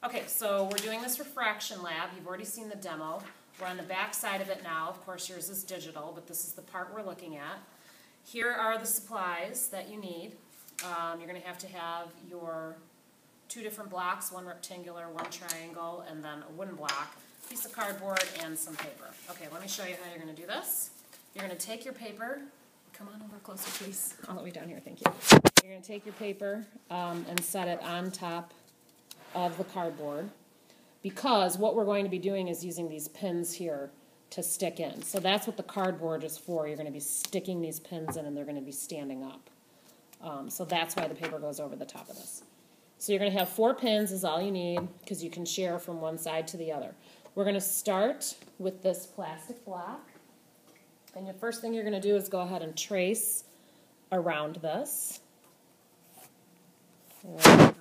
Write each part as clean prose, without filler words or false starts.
Okay, so we're doing this refraction lab. You've already seen the demo. We're on the back side of it now. Of course, yours is digital, but this is the part we're looking at. Here are the supplies that you need. You're going to have your 2 different blocks, one rectangular, one triangle, and then a wooden block, piece of cardboard, and some paper. Okay, let me show you how you're going to do this. You're going to take your paper. Come on over closer, please. All the way down here, thank you. You're going to take your paper and set it on top of the cardboard, because what we're going to be doing is using these pins here to stick in. So that's what the cardboard is for. You're going to be sticking these pins in and they're going to be standing up. So that's why the paper goes over the top of this. So you're going to have 4 pins is all you need, because you can share from one side to the other. We're going to start with this plastic block. And the first thing you're going to do is go ahead and trace around this. There we go.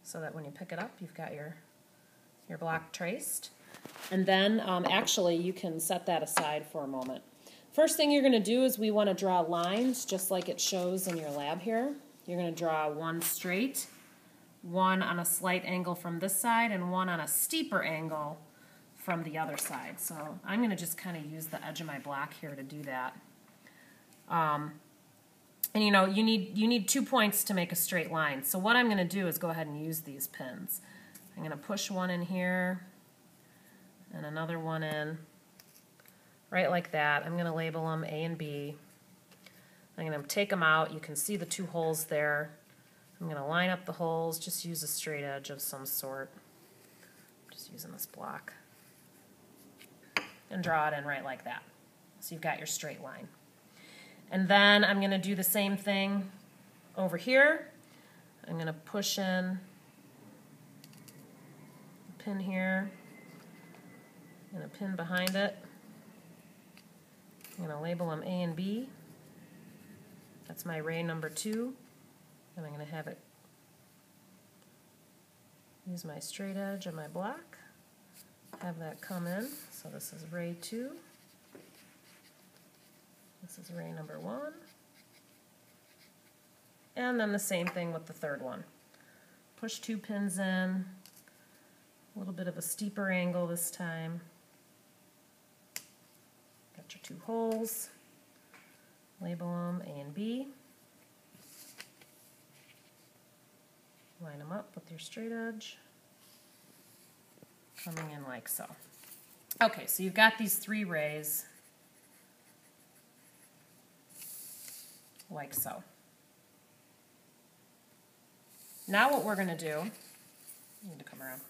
So that when you pick it up, you've got your block traced. And then actually you can set that aside for a moment. First thing you're going to do is we want to draw lines just like it shows in your lab here. You're going to draw one straight, one on a slight angle from this side, and one on a steeper angle from the other side. So I'm going to just kind of use the edge of my block here to do that. And you know, you need 2 points to make a straight line. So what I'm going to do is go ahead and use these pins. I'm going to push one in here and another one in, right like that. I'm going to label them A and B. I'm going to take them out. You can see the 2 holes there. I'm going to line up the holes, just use a straight edge of some sort. Just using this block. And draw it in right like that. So you've got your straight line. And then I'm going to do the same thing over here. I'm going to push in a pin here and a pin behind it. I'm going to label them A and B. That's my ray number 2. And I'm going to have it use my straight edge of my block. Have that come in. So this is ray 2. This is ray number 1. And then the same thing with the third one. Push 2 pins in, a little bit of a steeper angle this time. Got your 2 holes. Label them A and B. Line them up with your straight edge. Coming in like so. Okay, so you've got these 3 rays. Like so. Now what we're going to do, I need to come around,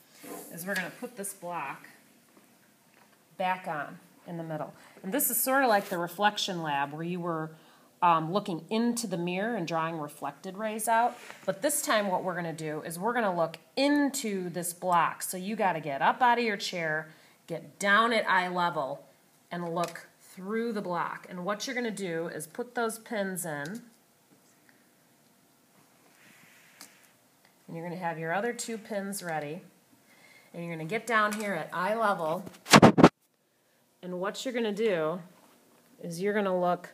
is we're going to put this block back on in the middle. And this is sort of like the reflection lab where you were looking into the mirror and drawing reflected rays out. But this time what we're going to do is we're going to look into this block. So you got to get up out of your chair, get down at eye level, and look through the block. And what you're going to do is put those pins in, and you're going to have your other 2 pins ready, and you're going to get down here at eye level, and what you're going to do is you're going to look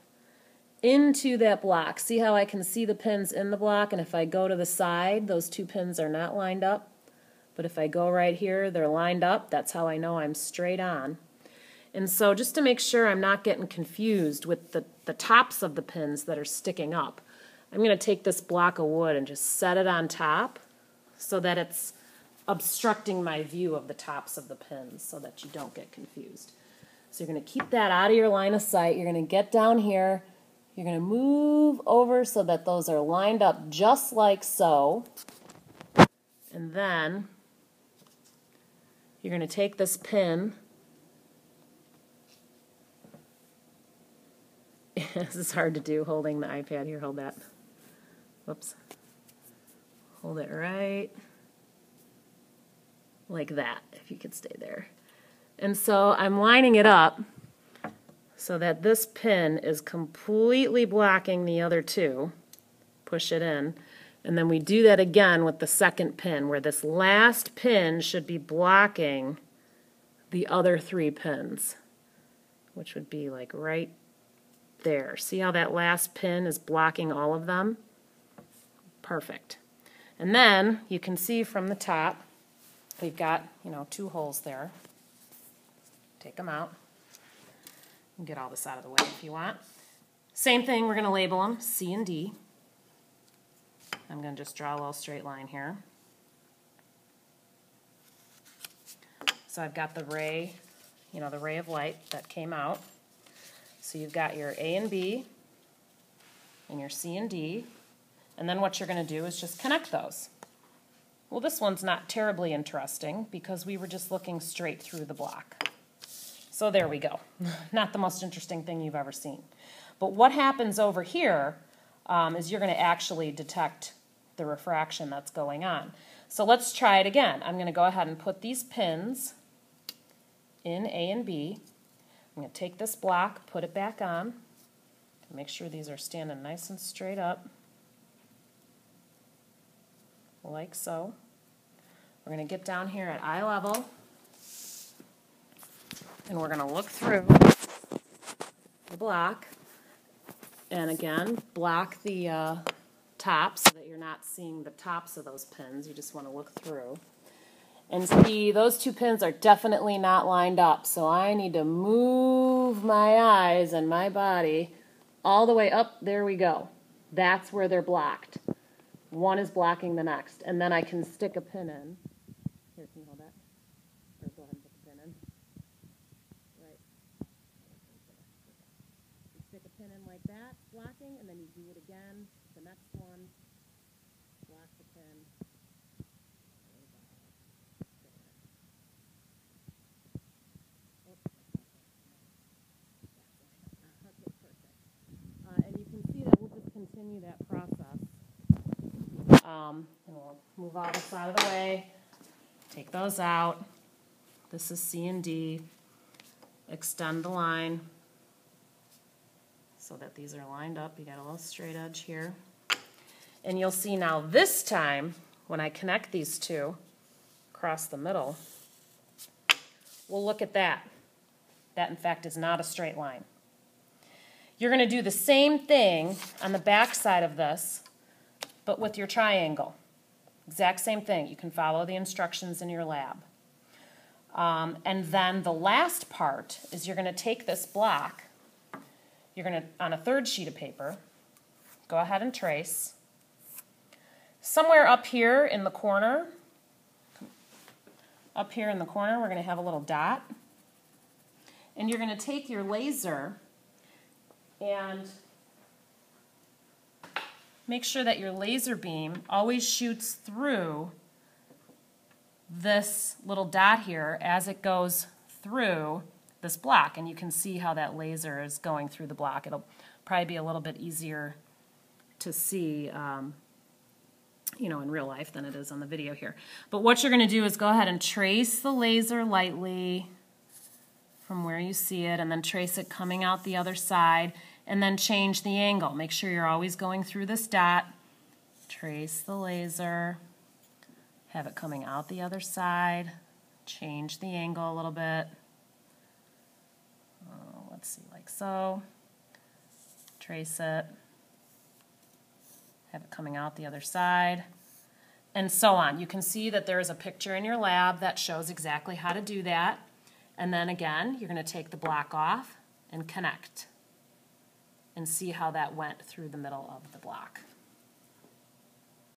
into that block. See how I can see the pins in the block, and if I go to the side, those 2 pins are not lined up, but if I go right here, they're lined up. That's how I know I'm straight on. And so just to make sure I'm not getting confused with the tops of the pins that are sticking up, I'm going to take this block of wood and just set it on top so that it's obstructing my view of the tops of the pins so that you don't get confused. So you're going to keep that out of your line of sight. You're going to get down here. You're going to move over so that those are lined up just like so. And then you're going to take this pin. This is hard to do holding the iPad here. Hold that. Whoops. Hold it right like that, if you could stay there. And so I'm lining it up so that this pin is completely blocking the other 2. Push it in. And then we do that again with the second pin, where this last pin should be blocking the other 3 pins, which would be like right there. See how that last pin is blocking all of them? Perfect. And then you can see from the top, we've got, 2 holes there. Take them out. And get all this out of the way if you want. Same thing, we're going to label them C and D. I'm going to just draw a little straight line here. So I've got the ray, the ray of light that came out. So you've got your A and B and your C and D. And then what you're going to do is just connect those. Well, this one's not terribly interesting because we were just looking straight through the block. So there we go. Not the most interesting thing you've ever seen. But what happens over here is you're going to actually detect the refraction that's going on. So let's try it again. I'm going to go ahead and put these pins in A and B. I'm going to take this block, put it back on, make sure these are standing nice and straight up, like so. We're going to get down here at eye level, and we're going to look through the block, and again, block the top so that you're not seeing the tops of those pins. You just want to look through. And see, those 2 pins are definitely not lined up, so I need to move my eyes and my body all the way up. There we go. That's where they're blocked. One is blocking the next, and then I can stick a pin in. Here, can you hold that? Or go ahead and put the pin in. Right. You stick a pin in like that, blocking, and then you do it again. The next one, block the pin. And you can see that we'll just continue that process. And we'll move all this out of the way, take those out. This is C and D. Extend the line so that these are lined up. You got a little straight edge here. And you'll see now this time, when I connect these 2 across the middle, we'll look at that. That, in fact, is not a straight line. You're going to do the same thing on the back side of this, but with your triangle. Exact same thing. You can follow the instructions in your lab. And then the last part is you're going to take this block, you're going to, on a 3rd sheet of paper, go ahead and trace. Somewhere up here in the corner, we're going to have a little dot. And you're going to take your laser and make sure that your laser beam always shoots through this little dot here as it goes through this block. And you can see how that laser is going through the block. It'll probably be a little bit easier to see in real life than it is on the video here. But what you're going to do is go ahead and trace the laser lightly from where you see it, and then trace it coming out the other side, and then change the angle. Make sure you're always going through this dot. Trace the laser, have it coming out the other side, change the angle a little bit. Let's see, like so. Trace it, have it coming out the other side, and so on. You can see that there is a picture in your lab that shows exactly how to do that. And then again, you're going to take the block off and connect and see how that went through the middle of the block.